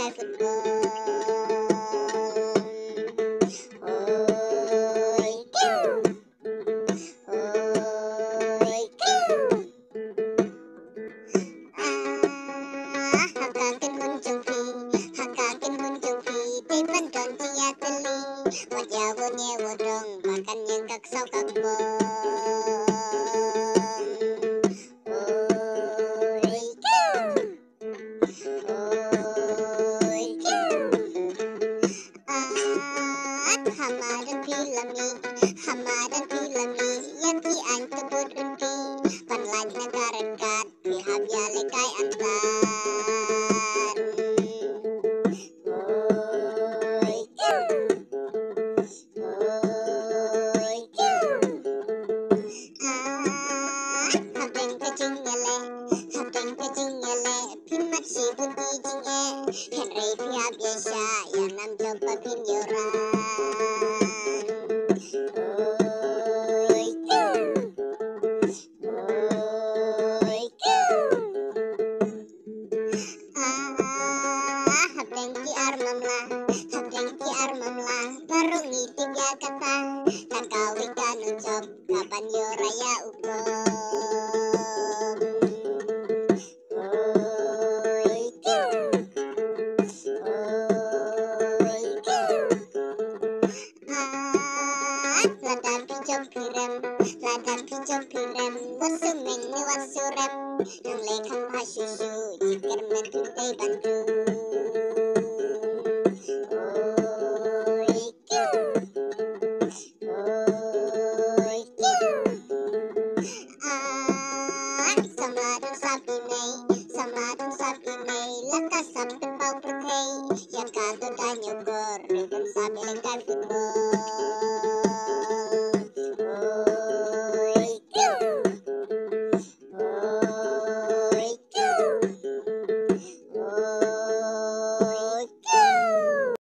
kai football. Oi, kiu. Oi, kiu. Hakakin muncung pi, hakakin muncung pi, tiban don cia teli, wajawo nyewo dong, makan yang kak sau kak bom. Oi, kiu. Oi, kiu. Hamadan pilami, yang ki an tebut unti, panlan nagaran kat, pihak ya lekai antan. Oi, kiu. Oi, kiu. Habeng kecing ngele, pimat si bunyi jinge, Henry pihak biasa, yang nam coba pinjoran. Oi, kiu. Oi, kiu. Habeng ki armam lah, baru ngitip ya kata, kan kawi kan ucap, kapan yo raya ukom. Oi, kiu. Oi, kiu. Ladan pinjam pirem, wasumeng ni wasurem, yang lekang pasusu, jikir mentuntai bantu. Oi, kiu. Oi, kiu. Samadong sapi nei, lakas sampai bau putih, yang kado dan nyogor, ribun sapi lengkap football.